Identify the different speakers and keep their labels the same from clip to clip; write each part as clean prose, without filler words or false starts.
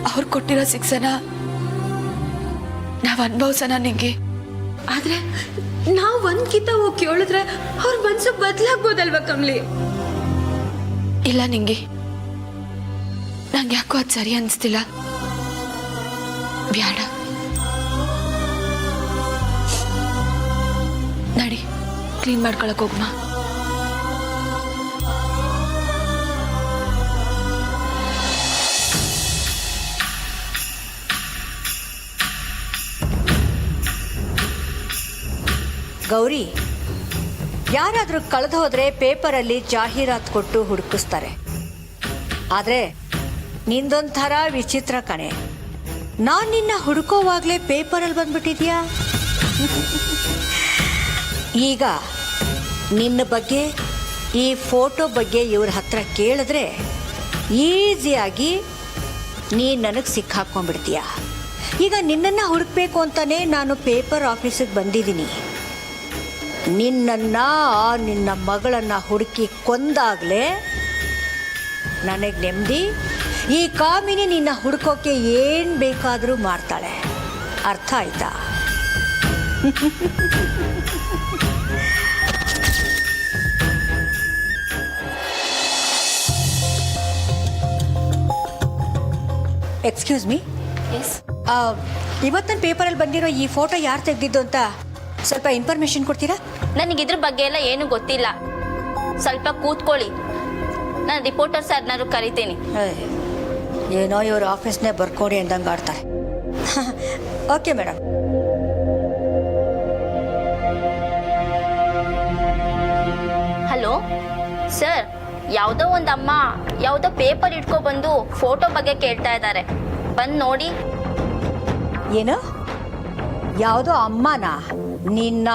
Speaker 1: ಅವ್ರು ಕೊಟ್ಟಿರೋ ಶಿಕ್ಷೆನ ನಾವ್ ಅನುಭವಿಸೋಣ ನಿಂಗೆ.
Speaker 2: ಆದ್ರೆ ನಾವ್ ಒಂದ್ಕಿತ ಹೋಗಿ ಕೇಳಿದ್ರೆ ಅವ್ರ ಮನ್ಸು ಬದಲಾಗ್ಬೋದಲ್ವಾ ಕಮಲಿ?
Speaker 1: ಇಲ್ಲ ನಿಂಗೆ, ನಂಗೆ ಯಾಕೋ ಅದು ಸರಿ ಅನಿಸ್ತಿಲ್ಲ. ಬ್ಯಾಡ, ನಡಿ ಕ್ಲೀನ್ ಮಾಡ್ಕೊಳಕ್ ಹೋಗ್ಮಾ.
Speaker 3: ಗೌರಿ, ಯಾರಾದರೂ ಕಳೆದು ಹೋದ್ರೆ ಪೇಪರಲ್ಲಿ ಜಾಹೀರಾತು ಕೊಟ್ಟು ಹುಡುಕಿಸ್ತಾರೆ. ಆದರೆ ನಿಂದೊಂಥರ ವಿಚಿತ್ರ ಕಣೆ. ನಾನು ನಿನ್ನ ಹುಡುಕೋವಾಗಲೇ ಪೇಪರಲ್ಲಿ ಬಂದ್ಬಿಟ್ಟಿದ್ಯಾ. ಈಗ ನಿನ್ನ ಬಗ್ಗೆ, ಈ ಫೋಟೋ ಬಗ್ಗೆ ಇವ್ರ ಹತ್ರ ಕೇಳಿದ್ರೆ ಈಸಿಯಾಗಿ ನೀನು ನನಗೆ ಸಿಕ್ಕಾಕೊಂಡ್ಬಿಡ್ತೀಯ. ಈಗ ನಿನ್ನನ್ನು ಹುಡುಕಬೇಕು ಅಂತಲೇ ನಾನು ಪೇಪರ್ ಆಫೀಸಿಗೆ ಬಂದಿದ್ದೀನಿ. ನಿನ್ನನ್ನು, ನಿನ್ನ ಮಗಳನ್ನು ಹುಡುಕಿ ಕೊಂದಾಗಲೇ ನನಗೆ ನೆಮ್ಮದಿ. ಈ ಕಾಮಿನಿ ನಿನ್ನ ಹುಡುಕೋಕೆ ಏನು ಬೇಕಾದರೂ ಮಾಡ್ತಾಳೆ. ಅರ್ಥ ಆಯ್ತಾ? Excuse me.
Speaker 1: ಎಸ್.
Speaker 3: ಇವತ್ತಿನ ಪೇಪರಲ್ಲಿ ಬಂದಿರೋ ಈ ಫೋಟೋ ಯಾರು ತೆಗೆದಿದ್ದು ಅಂತ ಸ್ವಲ್ಪ ಇನ್ಫಾರ್ಮೇಶನ್ ಕೊಡ್ತೀರಾ?
Speaker 4: ನನಗಿದ್ರ ಬಗ್ಗೆ ಎಲ್ಲ ಏನು ಗೊತ್ತಿಲ್ಲ. ಸ್ವಲ್ಪ ಕೂತ್ಕೊಳ್ಳಿ, ನಾನು ರಿಪೋರ್ಟರ್ ಸರ್ನಾರು ಕರಿತೀನಿ.
Speaker 3: ಏನೋ ಇವ್ರ ಆಫೀಸ್ನೇ ಬರ್ಕೊಡಿ ಅಂದಂಗೆ ಆಡ್ತಾರೆ. Okay madam.
Speaker 4: ಹಲೋ ಸರ್, ಯಾವುದೋ ಒಂದು ಅಮ್ಮ ಯಾವುದೋ ಪೇಪರ್ ಇಟ್ಕೊಬಂದು ಫೋಟೋ ಬಗ್ಗೆ ಕೇಳ್ತಾ ಇದ್ದಾರೆ. ಬಂದು ನೋಡಿ.
Speaker 3: ಏನು? ಯಾವುದೋ ಅಮ್ಮನ? ನಿನ್ನ?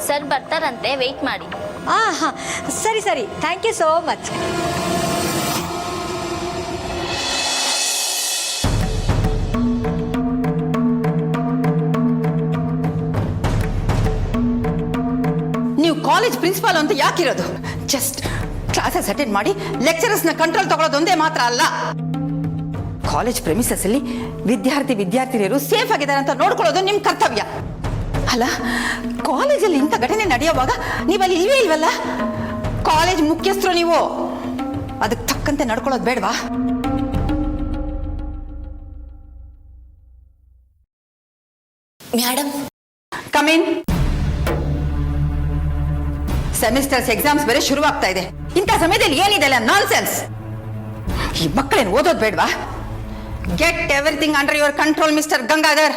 Speaker 4: ಸರ್ ಬರ್ತಾರಂತೆ, ವೆಯ್ಟ್ ಮಾಡಿ.
Speaker 3: ಹಾಂ, ಸರಿ ಸರಿ, ಥ್ಯಾಂಕ್ ಯು ಸೋ ಮಚ್.
Speaker 5: ನೀವು ಕಾಲೇಜ್ ಪ್ರಿನ್ಸಿಪಾಲ್ ಅಂತ ಯಾಕಿರೋದು? ಜಸ್ಟ್ ಕ್ಲಾಸಸ್ ಅಟೆಂಡ್ ಮಾಡಿ ಲೆಕ್ಚರರ್ಸ್ನ ಕಂಟ್ರೋಲ್ ತಗೊಳ್ಳೋದು ಒಂದೇ ಮಾತ್ರ ಅಲ್ಲ. ಕಾಲೇಜ್ ಪ್ರೆಮಿಸಸ್ ಅಲ್ಲಿ ವಿದ್ಯಾರ್ಥಿನಿಯರು ಸೇಫ್ ಆಗಿದ್ದಾರೆ ಅಂತ ನೋಡ್ಕೊಳ್ಳೋದು ನಿಮ್ ಕರ್ತವ್ಯ ಅಲ್ಲ. ಕಾಲೇಜಲ್ಲಿ ಇಂಥ ಘಟನೆ ನಡೆಯುವಾಗ ನೀವಲ್ಲಿ ಇಲ್ವೇ ಇಲ್ವಲ್ಲ? ಕಾಲೇಜ್ ಮುಖ್ಯಸ್ಥರು ನೀವು, ಅದಕ್ಕೆ ತಕ್ಕಂತೆ ನಡ್ಕೊಳ್ಳೋದು ಬೇಡವಾ?
Speaker 1: Madam,
Speaker 5: come in. ಸೆಮಿಸ್ಟರ್ಸ್ ಎಕ್ಸಾಮ್ಸ್ ಬೇರೆ ಶುರುವಾಗ್ತಾ ಇದೆ. ಇಂಥ ಸಮಯದಲ್ಲಿ ಏನಿದೆ ಅಲ್ಲ ನಾನ್ಸೆನ್ಸ್. ಈ ಮಕ್ಕಳೇನು ಓದೋದು ಬೇಡವಾ? Get everything under your control mister Gangadhar.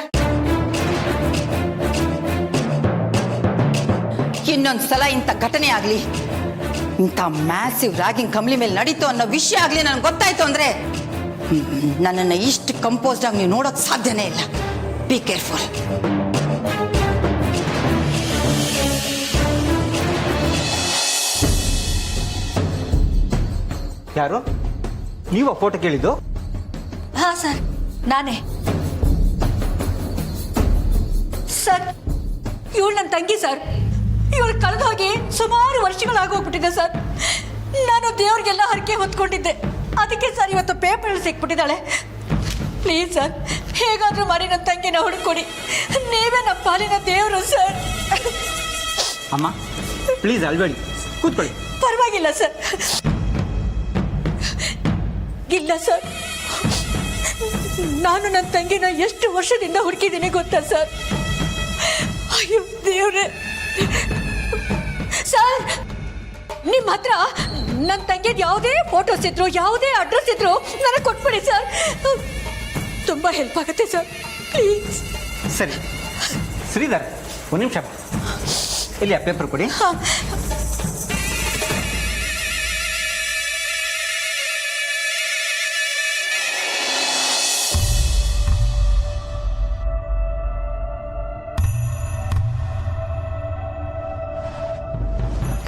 Speaker 5: ಇನ್ನೊಂದ್ಸಲ ಇಂಥ ಘಟನೆ ಆಗ್ಲಿ, ಇಂಥ ಮ್ಯಾಸಿವ್ ರ್ಯಾಗಿಂಗ್ ಕಮಲಿ ಮೇಲೆ ನಡೀತು ಅನ್ನೋ ವಿಷಯ ಆಗ್ಲಿ ನನಗೆ ಗೊತ್ತಾಯ್ತು ಅಂದ್ರೆ ನನ್ನನ್ನು ಇಷ್ಟು ಕಂಪೋಸ್ಡ್ ಆಗಿ ನೀವು ನೋಡೋಕೆ ಸಾಧ್ಯನೇ ಇಲ್ಲ. Be careful.
Speaker 6: ಯಾರು ನೀವು ಫೋಟೋ ಕೇಳಿದ್ದು?
Speaker 3: ಹಾಂ ಸರ್, ನಾನೇ ಸರ್. ಇವಳು ನನ್ನ ತಂಗಿ ಸರ್. ಇವಳು ಕಳೆದು ಹೋಗಿ ಸುಮಾರು ವರ್ಷಗಳಾಗೋಗ್ಬಿಟ್ಟಿದೆ ಸರ್. ನಾನು ದೇವ್ರಿಗೆಲ್ಲ ಹರಕೆ ಹೊತ್ಕೊಂಡಿದ್ದೆ. ಅದಕ್ಕೆ ಸರ್ ಇವತ್ತು ಪೇಪರಲ್ಲಿ ಸಿಕ್ಬಿಟ್ಟಿದ್ದಾಳೆ. ಪ್ಲೀಸ್ ಸರ್, ಹೇಗಾದರೂ ಮಾಡಿ ನನ್ನ ತಂಗಿನ ಹುಡುಕೊಡಿ. ನೀವೇ ನಮ್ಮ ಪಾಲಿನ ದೇವರು ಸರ್.
Speaker 6: ಅಮ್ಮ ಪ್ಲೀಸ್ ಅಲ್ಬೇಡಿ, ಕೂತ್ಕೊಳ್ಳಿ.
Speaker 3: ಪರವಾಗಿಲ್ಲ ಸರ್. ಇಲ್ಲ ಸರ್, ನಾನು ನನ್ನ ತಂಗಿನ ಎಷ್ಟು ವರ್ಷದಿಂದ ಹುಡುಕಿದ್ದೀನಿ ಗೊತ್ತಾ ಸರ್? ಅಯ್ಯೋ ದೇವ್ರೆ ಸರ್, ನಿಮ್ಮ ಹತ್ರ ನನ್ನ ತಂಗಿದ ಯಾವುದೇ ಫೋಟೋಸ್ ಇದ್ರು, ಯಾವುದೇ ಅಡ್ರೆಸ್ ಇದ್ರು ನನಗೆ ಕೊಟ್ಬಿಡಿ ಸರ್. ತುಂಬ ಹೆಲ್ಪ್ ಆಗುತ್ತೆ ಸರ್, ಪ್ಲೀಸ್.
Speaker 6: ಸರಿ ಶ್ರೀಧರ್, ಒಂದು ನಿಮಿಷ ಇಲ್ಲಿ ಆ ಪೇಪರ್ ಕೊಡಿ.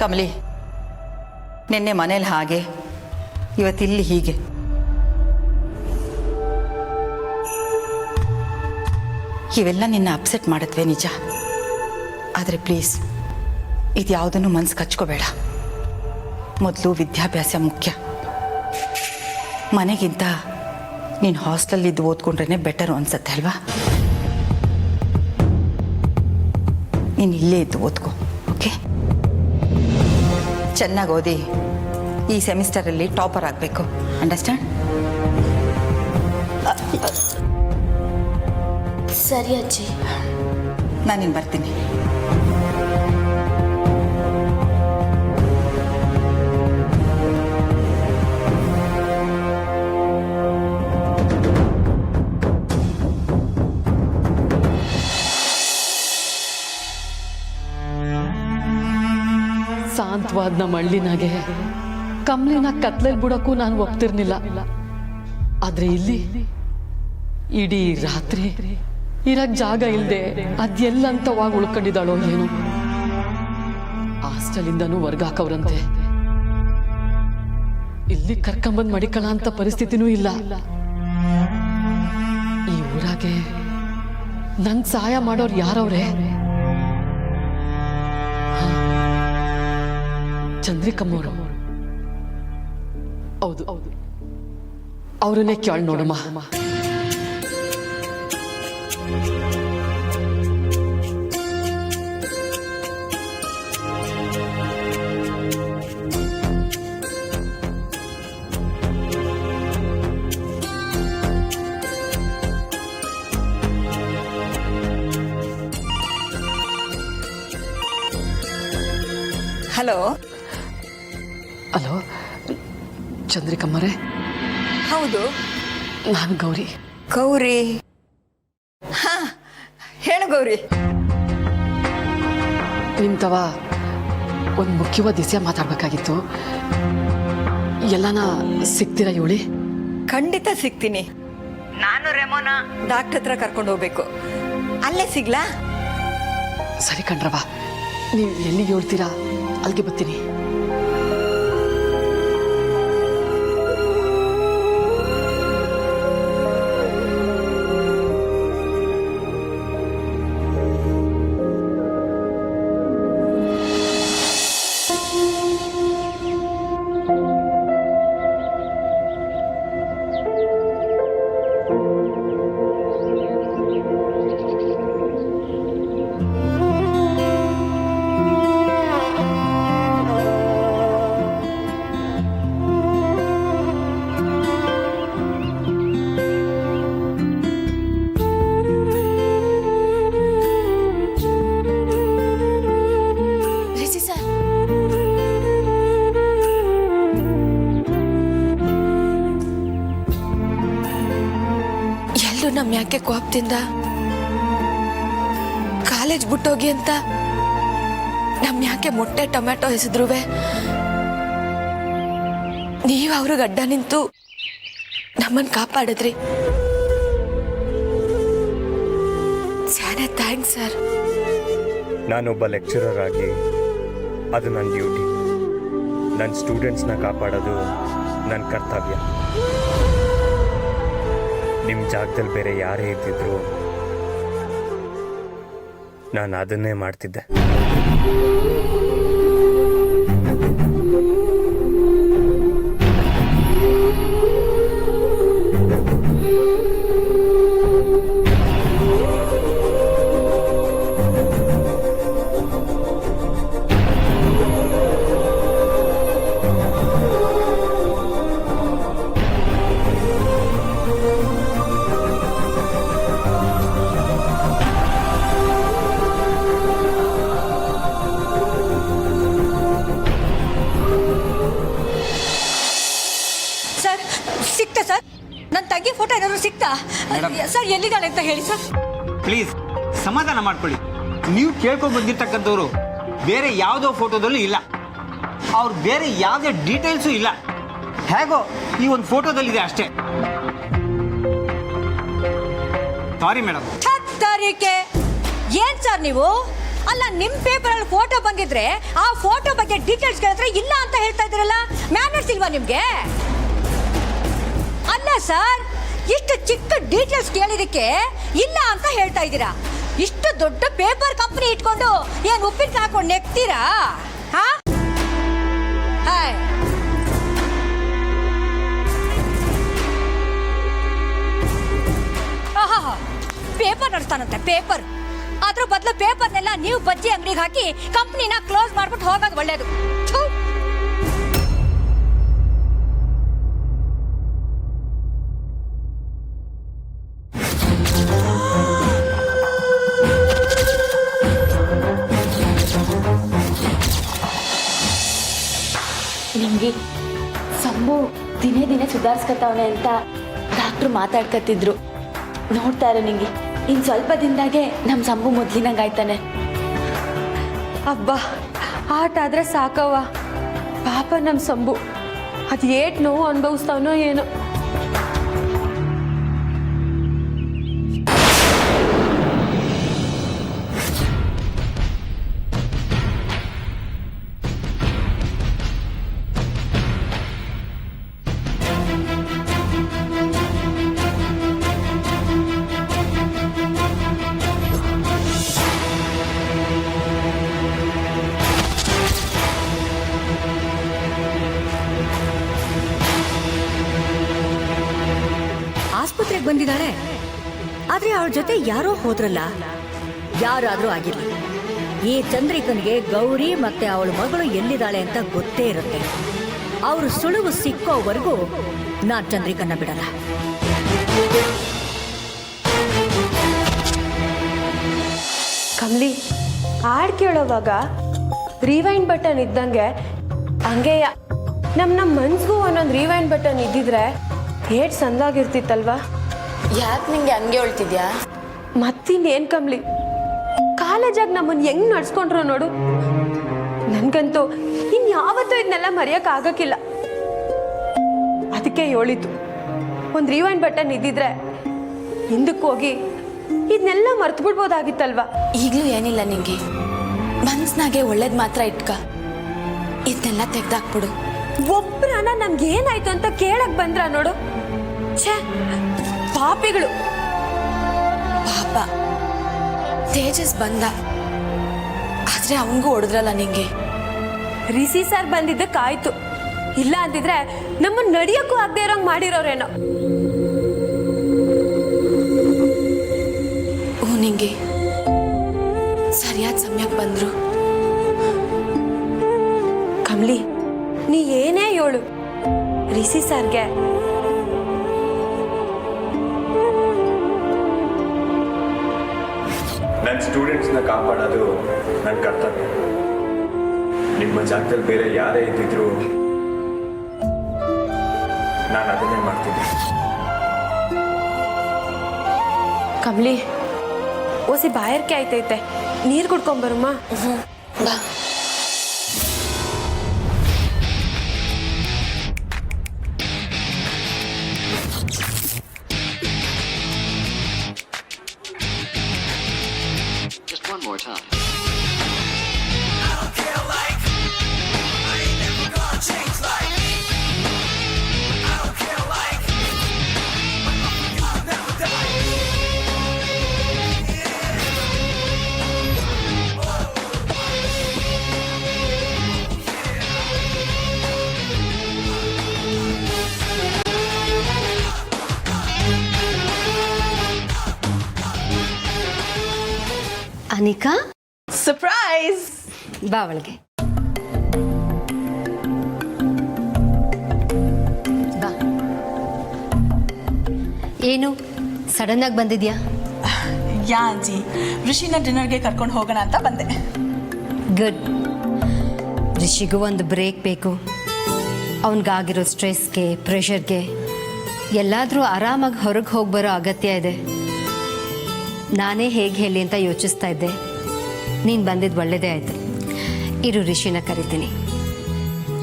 Speaker 5: ಕಮಲಿ, ನಿನ್ನೆ ಮನೇಲಿ ಹಾಗೆ, ಇವತ್ತಿಲ್ಲಿ ಹೀಗೆ. ಇವೆಲ್ಲ ನಿನ್ನ ಅಪ್ಸೆಟ್ ಮಾಡತ್ವೆ ನಿಜ. ಆದರೆ ಪ್ಲೀಸ್, ಇದು ಯಾವುದನ್ನು ಮನಸ್ಸು ಕಚ್ಕೋಬೇಡ. ಮೊದಲು ವಿದ್ಯಾಭ್ಯಾಸ ಮುಖ್ಯ. ಮನೆಗಿಂತ ನೀನು ಹಾಸ್ಟೆಲಿದ್ದು ಓದ್ಕೊಂಡ್ರೇ ಬೆಟರು ಅನ್ಸತ್ತೆ ಅಲ್ವಾ? ನೀನು ಇಲ್ಲೇ ಇದ್ದು ಓದ್ಕೊ, ಓಕೆ? ಚೆನ್ನಾಗಿ ಓದಿ ಈ ಸೆಮಿಸ್ಟರಲ್ಲಿ ಟಾಪರ್ ಆಗಬೇಕು, ಅಂಡರ್ಸ್ಟ್ಯಾಂಡ್?
Speaker 4: ಸರಿ ಅಜ್ಜಿ.
Speaker 5: ನಾನಿನ್ನು ಬರ್ತೀನಿ.
Speaker 7: ಶಾಂತವಾದ ನಮ್ಮ ಹಳ್ಳಿನಾಗೆ ಕಮ್ಲಿನ ಕತ್ಲಲ್ಲಿ ಬಿಡೋಕ್ಕೂ ನಾನು ಒಪ್ತಿರ್ಲಿಲ್ಲ. ಆದ್ರೆ ಇಲ್ಲಿ ಇಡೀ ರಾತ್ರಿ ಇರಕ್ ಜಾಗ ಇಲ್ಲದೆ ಅದೆಲ್ಲಂತವಾಗಿ ಉಳ್ಕೊಂಡಿದ್ದಾಳೋ ಏನು. ಹಾಸ್ಟೆಲಿಂದನೂ ವರ್ಗಾಕವ್ರಂತೆ. ಇಲ್ಲಿ ಕರ್ಕೊಂಬಂದ್ ಮಡಿಕಳ ಅಂತ ಪರಿಸ್ಥಿತಿನೂ ಇಲ್ಲ. ಈ ಊರಾಗೆ ನಂಗ್ ಸಹಾಯ ಮಾಡೋರು ಯಾರವ್ರೆ? ಚಂದ್ರಿಕಮ್ಮವರು. ಹೌದು, ಅವ್ರನ್ನೇ ಕೇಳ್ ನೋಡಮ್ಮ.
Speaker 5: ಹಲೋ.
Speaker 7: ಹಲೋ ಚಂದ್ರಿಕಮ್ಮರೇ?
Speaker 5: ಹೌದು,
Speaker 7: ನಾನು ಗೌರಿ.
Speaker 5: ಗೌರಿ? ಹಾ, ಹೇಳು ಗೌರಿ.
Speaker 7: ನಿಮ್ತವ ಒಂದು ಮುಖ್ಯವಾದ ವಿಷಯ ಮಾತಾಡ್ಬೇಕಾಗಿತ್ತು. ಎಲ್ಲಾನ ಸಿಗ್ತೀರಾ ಇವಳಿ?
Speaker 5: ಖಂಡಿತ ಸಿಗ್ತೀನಿ. ನಾನು ರೆಮೋನ ಡಾಕ್ಟರ್ ಹತ್ರ ಕರ್ಕೊಂಡು ಹೋಗ್ಬೇಕು. ಅಲ್ಲೇ ಸಿಗ್ಲಾ?
Speaker 7: ಸರಿ ಕಣ್ರವ, ನೀವು ಎಲ್ಲಿಗೆ ಹೇಳ್ತೀರಾ ಅಲ್ಲಿಗೆ ಬರ್ತೀನಿ.
Speaker 1: ನಮ್ ಯಾಕೆ ಕೋಪದಿಂದ ಕಾಲೇಜ್ ಬಿಟ್ಟೋಗಿ ಅಂತ ನಮ್ ಯಾಕೆ ಮೊಟ್ಟೆ ಟೊಮೆಟೊ ಹೆಸದ್ರುವೆ ನೀವ್ ಅವ್ರಿಗೆ ಅಡ್ಡ ನಿಂತು ನಮ್ಮನ್ ಕಾಪಾಡಿದ್ರಿ. ಸ್ಯಾನೆ ಥ್ಯಾಂಕ್ಸ್ ಸರ್.
Speaker 8: ನಾನೊಬ್ಬ ಲೆಕ್ಚರರ್ ಆಗಿ ಅದು ನನ್ನ ಡ್ಯೂಟಿ. ನನ್ನ ಸ್ಟೂಡೆಂಟ್ಸ್ನ ಕಾಪಾಡೋದು ನನ್ನ ಕರ್ತವ್ಯ. ನಿಮ್ಮ ಜಾಗದಲ್ಲಿ ಬೇರೆ ಯಾರೇ ಇದ್ದಿದ್ರು ನಾನು ಅದನ್ನೇ ಮಾಡ್ತಿದ್ದೆ.
Speaker 3: ಸಿಕ್ತಾ ಸರ್? ನನ್ನ ತಂಗಿ ಫೋಟೋ ಏನಾದ್ರು ಸಿಕ್ತಾ ಸರ್? ಎಲ್ಲಿದ್ದಾಳೆ ಅಂತ ಹೇಳಿ ಸರ್.
Speaker 6: ಪ್ಲೀಸ್ ಸಮಾಧಾನ ಮಾಡ್ಕೊಳ್ಳಿ. ನೀವು ಕೇಳ್ಕೊಂಡು ಬಂದಿರ್ತಕ್ಕಂಥವ್ರು ಬೇರೆ ಯಾವುದೋ ಫೋಟೋದಲ್ಲೂ ಇಲ್ಲ. ಅವ್ರು ಬೇರೆ ಯಾವುದೇ ಡೀಟೇಲ್ಸು ಇಲ್ಲ. ಹೇಗೋ ಈ ಒಂದು ಫೋಟೋದಲ್ಲಿದೆ ಅಷ್ಟೇ. Sorry madam.
Speaker 3: ತಾರೀಕೆ ಏನ್ ಸರ್ ನೀವು? ಅಲ್ಲ, ನಿಮ್ ಪೇಪರ್ ಅಲ್ಲಿ ಫೋಟೋ ಬಂದಿದ್ರೆ ಆ ಫೋಟೋ ಬಗ್ಗೆ ಡೀಟೇಲ್ಸ್ ಕೇಳಿದ್ರೆ ಇಲ್ಲ ಅಂತ ಹೇಳ್ತಾ ಇದ್ರಲ್ಲ, ಮ್ಯಾನರ್ಸ್ ಇಲ್ವಾ ನಿಮ್ಗೆ? ಅಲ್ಲ ಸರ್, ಇಷ್ಟು ಚಿಕ್ಕ ಡೀಟೇಲ್ಸ್ ಕೇಳಿದಕ್ಕೆ ಇಲ್ಲ ಅಂತ ಹೇಳ್ತಾ ಇದ್ದೀರಾ. ಇಷ್ಟು ದೊಡ್ಡ ಪೇಪರ್ ಕಂಪನಿ ಇಟ್ಕೊಂಡು ಏನ್ ಉಪ್ಪಿಟ್ಟು ಹಾಕೊಂಡು ನೆಕ್ತೀರಾ? Paper ನಡೆಸ್ತಾನಂತೆ, paper. ಅದ್ರ ಬದಲು ಪೇಪರ್ನೆಲ್ಲ ನೀವು ಬಜ್ಜಿ ಅಂಗಡಿಗೆ ಹಾಕಿ ಕಂಪ್ನಿನ ಕ್ಲೋಸ್ ಮಾಡ್ಬಿಟ್ಟು ಹೋಗೋದು ಒಳ್ಳೇದು. ಥು.
Speaker 1: ನಿಂಗೆ ಸಂಭು ದಿನೇ ದಿನೇ ಸುಧಾರಿಸ್ಕೊತಾವನೆ ಅಂತ ಡಾಕ್ಟ್ರು ಮಾತಾಡ್ಕತ್ತಿದ್ರು. ನೋಡ್ತಾ ಇರೋ ನಿಂಗೆ ಇನ್ನು ಸ್ವಲ್ಪ ದಿನದಾಗೆ ನಮ್ಮ ಸಂಭು ಮೊದ್ಲಿನಂಗಾಯ್ತಾನೆ.
Speaker 2: ಅಬ್ಬಾ ಆಟ ಆದ್ರೆ ಸಾಕವ್ವ. ಪಾಪ ನಮ್ಮ ಸಂಭು ಅದು ಏಟ್ ನೋವು ಅನುಭವಿಸ್ತಾವನೋ ಏನೋ.
Speaker 3: ಆಸ್ಪತ್ರೆಗೆ ಬಂದಿದ್ದಾಳೆ, ಆದ್ರೆ ಅವಳ ಜೊತೆ ಯಾರೋ ಹೋದ್ರಲ್ಲ. ಯಾರಾದ್ರೂ ಆಗಿರ್ಲಿ, ಈ ಚಂದ್ರಿಕನಿಗೆ ಗೌರಿ ಮತ್ತೆ ಅವಳ ಮಗಳು ಎಲ್ಲಿದ್ದಾಳೆ ಅಂತ ಗೊತ್ತೇ ಇರುತ್ತೆ. ಅವ್ರ ಸುಳುವು ಸಿಕ್ಕೋವರೆಗೂ ನಾನ್ ಚಂದ್ರಿಕನ್ನ ಬಿಡಲ್ಲ.
Speaker 2: ಕಮ್ಲಿ ಹಾಡ್ ಕೇಳೋವಾಗ ರಿವೈಂಡ್ ಬಟನ್ ಇದ್ದಂಗೆ ಹಂಗೆಯ ನಮ್ಮ ಮನ್ಸ್ಗೂ ಒಂದೊಂದು ರಿವೈಂಡ್ ಬಟನ್ ಇದ್ದಿದ್ರೆ ಏಟ್ ಸಂದಾಗಿರ್ತಿತ್ತಲ್ವಾ.
Speaker 1: ಯಾಕೆ ನಿಂಗೆ ಹಂಗೆ ಹೇಳ್ತಿದ್ಯಾ?
Speaker 2: ಮತ್ತಿನ್ನೇನು ಕಮ್ಲಿ, ಕಾಲೇಜಾಗ ನಮ್ಮನ್ನು ಹೆಂಗ್ ನಡ್ಸ್ಕೊಂಡ್ರು ನೋಡು. ನನ್ಗಂತೂ ಇನ್ಯಾವತ್ತೂ ಇದನ್ನೆಲ್ಲ ಮರೆಯೋಕ್ಕಾಗಕ್ಕಿಲ್ಲ. ಅದಕ್ಕೆ ಹೇಳಿತು, ಒಂದು ರಿವೈಂಡ್ ಬಟನ್ ಇದ್ದಿದ್ರೆ ಹಿಂದಕ್ಕೆ ಹೋಗಿ ಇದನ್ನೆಲ್ಲ ಮರ್ತು ಬಿಡ್ಬೋದಾಗಿತ್ತಲ್ವಾ.
Speaker 1: ಈಗಲೂ ಏನಿಲ್ಲ ನಿಂಗೆ, ಮನ್ಸ್ನಾಗೆ ಒಳ್ಳೇದು ಮಾತ್ರ ಇಟ್ಕ, ಇದನ್ನೆಲ್ಲ ತೆಗ್ದಾಕ್ಬಿಡು.
Speaker 2: ಒಬ್ರನ ನಮ್ಗೆ ಏನಾಯ್ತು ಅಂತ ಕೇಳಕ್ ಬಂದ್ರ ನೋಡು. ಛೇ, ಪಾಪಿಗಳು.
Speaker 1: ಪಾಪ ತೇಜಸ್ ಬಂದ, ಆದ್ರೆ ಅವಂಗೂ ಹೊಡೆದ್ರಲ್ಲ ನಿಂಗೆ.
Speaker 2: ರಿಸಿ ಸರ್ ಬಂದಿದ್ದಕ್ಕಾಯ್ತು, ಇಲ್ಲ ಅಂತಿದ್ರೆ ನಮ್ಮನ್ನ ನಡಿಯಕ್ಕೂ ಆಗದೆ ಇರೋಂಗ್ ಮಾಡಿರೋರೇನೋ.
Speaker 1: ನಿಂಗೆ ಸರಿಯಾದ ಸಮಯಕ್ಕೆ ಬಂದ್ರು.
Speaker 2: ಕಮ್ಲಿ, ನೀ ಏನೇ ಹೇಳು, ರಿಸಿ ಸರ್ಗೆ
Speaker 8: ನನ್ನ ಸ್ಟೂಡೆಂಟ್ಸ್ನ ಕಾಪಾಡೋದು ನನ್ನ ಕರ್ತವ್ಯ. ನಿಮ್ಮ ಜಾಗದಲ್ಲಿ ಬೇರೆ ಯಾರೇ ಇದ್ದಿದ್ರು ನಾನು ಅದನ್ನೇ ಮಾಡ್ತಿದ್ದೆ.
Speaker 2: ಕಮ್ಲಿ, ಓಸಿ ಬಾಯರ್ಕೆ ಆಯ್ತೈತೆ, ನೀರು ಕುಡ್ಕೊಂಬರಮ್ಮ.
Speaker 1: ಬಾ.
Speaker 9: Just one more time.
Speaker 3: Anika,
Speaker 5: surprise.
Speaker 3: ಬಾ ಒಳಗೆ ಬಾ. ಏನು ಸಡನ್ ಆಗಿ ಬಂದಿದ್ಯಾ?
Speaker 10: ಯಾ ಅಜ್ಜಿ, ಋಷಿನ ಡಿನ್ನರ್ಗೆ ಕರ್ಕೊಂಡು ಹೋಗೋಣ ಅಂತ ಬಂದೆ.
Speaker 3: ಗುಡ್. ರಿಷಿಗೂ ಒಂದು ಬ್ರೇಕ್ ಬೇಕು. ಅವನಿಗಾಗಿರೋ ಸ್ಟ್ರೆಸ್ಗೆ, ಪ್ರೆಷರ್ಗೆ ಎಲ್ಲಾದರೂ ಆರಾಮಾಗಿ ಹೊರಗೆ ಹೋಗಿ ಬರೋ ಅಗತ್ಯ ಇದೆ. ನಾನೇ ಹೇಗೆ ಹೇಳಿ ಅಂತ ಯೋಚಿಸ್ತಾ ಇದ್ದೆ. ನೀನು ಬಂದಿದ್ದು ಒಳ್ಳೆಯದೇ ಆಯಿತು. ಇರು, ರಿಷಿನ ಕರಿತೀನಿ.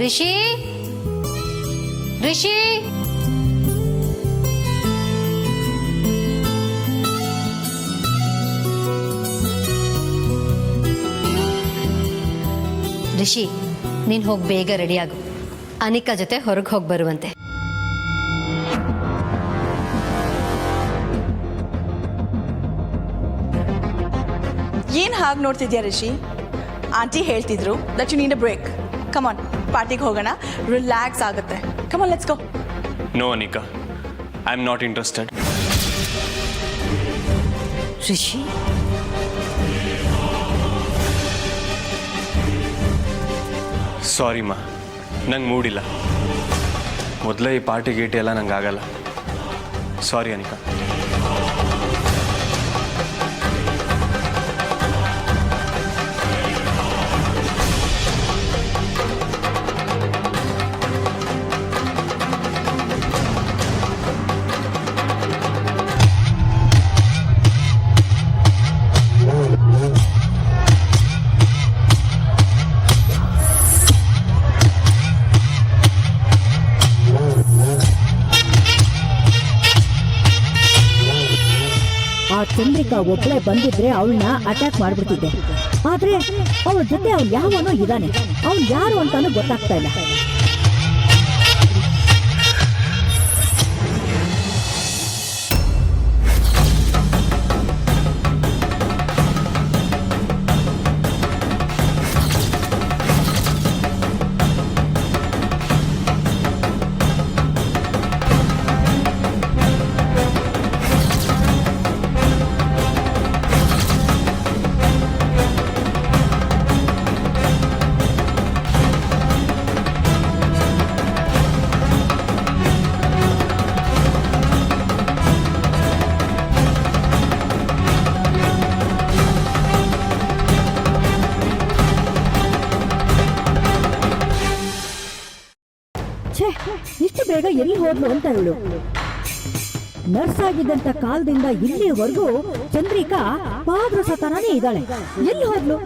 Speaker 3: ರಿಷಿ, ರಿಷಿ, ರಿಷಿ, ನೀನು ಹೋಗಿ ಬೇಗ ರೆಡಿಯಾಗು. ಅನಿಕಾ ಜೊತೆ ಹೊರಗೆ ಹೋಗಿ ಬರುವಂತೆ.
Speaker 10: ಏನು ಹಾಗೆ ನೋಡ್ತಿದ್ಯಾ ರಿಷಿ? ಆಂಟಿ ಹೇಳ್ತಿದ್ರು that you need a break. Come on, ಪಾರ್ಟಿಗೆ ಹೋಗೋಣ, ರಿಲ್ಯಾಕ್ಸ್ ಆಗುತ್ತೆ. Come on, let's go.
Speaker 8: No Anika, I am not interested.
Speaker 5: Rishi,
Speaker 8: sorry ಮಾ, ನಂಗೆ ಮೂಡಿಲ್ಲ. ಮೊದಲೇ ಈ ಪಾರ್ಟಿ ಗೀಟಿ ಎಲ್ಲ ನಂಗೆ ಆಗಲ್ಲ. ಸಾರಿ ಅನಿಕಾ.
Speaker 9: ಆ ಚಂದ್ರಿಕಾ ಒಬ್ಬಳೇ ಬಂದಿದ್ರೆ ಅವಳನ್ನ ಅಟ್ಯಾಕ್ ಮಾಡ್ಬಿಡ್ತಿದ್ದೆ. ಆದ್ರೆ ಅವಳ ಜೊತೆ ಅವ್ನು ಯಾವನೋ ಇದ್ದಾನೆ. ಅವ್ನು ಯಾರು ಅಂತಾನು ಗೊತ್ತಾಗ್ತಾ ಇಲ್ಲ. ಛೇ, ಇಷ್ಟು ಬೇಗ ಎಲ್ಲಿ ಹೋದ್ಲು ಅಂತ ಇವಳು. ನರ್ಸ್ ಆಗಿದ್ದಂತ ಕಾಲದಿಂದ ಇಲ್ಲಿವರೆಗೂ ಚಂದ್ರಿಕಾ ಪಾದ್ರಸ ತರಾನೇ ಇದ್ದಾಳೆ. ಎಲ್ಲಿ ಹೋದ್ಲು?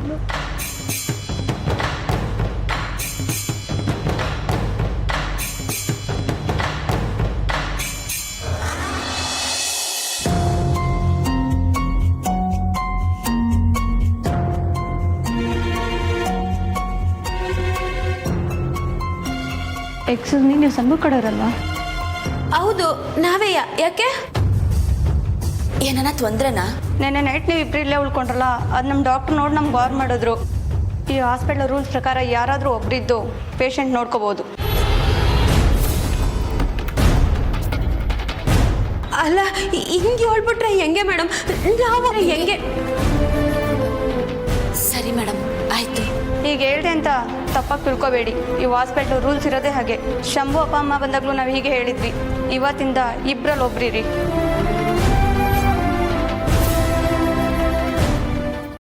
Speaker 2: ಎಕ್ಸ್ಕ್ಯೂಸ್ ಮೀ, ನೀವು ಸಂಭು ಕಡೆಯವರಲ್ವಾ? ಹೌದು, ನಾವೇ. ಯಾಕೆ?
Speaker 1: ಏನನ ತೊಂದ್ರೆನಾ?
Speaker 2: ನೆನ್ನೆ ನೈಟ್ ನೀವು ಇಬ್ಬರು ಇಲ್ಲೇ ಉಳ್ಕೊಂಡ್ರಲ್ಲ, ಅದು ನಮ್ಮ ಡಾಕ್ಟ್ರ್ ನೋಡಿ ನಮ್ಗೆ ವಾರ್ ಮಾಡಿದ್ರು. ಈ ಹಾಸ್ಪಿಟಲ್ ರೂಲ್ಸ್ ಪ್ರಕಾರ ಯಾರಾದರೂ ಒಬ್ಬರಿದ್ದು ಪೇಷಂಟ್ ನೋಡ್ಕೋಬೋದು. ಅಲ್ಲ, ಹಿಂಗೆ ಹೇಳ್ಬಿಟ್ರೆ ಹೆಂಗೆ ಮೇಡಮ್? ನಾವು ಹೆಂಗೆ?
Speaker 1: ಸರಿ ಮೇಡಮ್, ಆಯ್ತು.
Speaker 2: ಈಗ ಹೇಳ್ದೆ ಅಂತ ತಪ್ಪಾಗಿ ತಿಳ್ಕೊಬೇಡಿ. ಈ ಹಾಸ್ಪಿಟಲ್ ರೂಲ್ಸ್ ಇರೋದೇ ಹಾಗೆ. ಶಂಭು ಅಪ್ಪ ಅಮ್ಮ ಬಂದಾಗಲೂ ನಾವು ಹೀಗೆ ಹೇಳಿದ್ವಿ. ಇವತ್ತಿಂದ ಇಬ್ಬರಲ್ಲಿ ಒಬ್ರಿರಿ.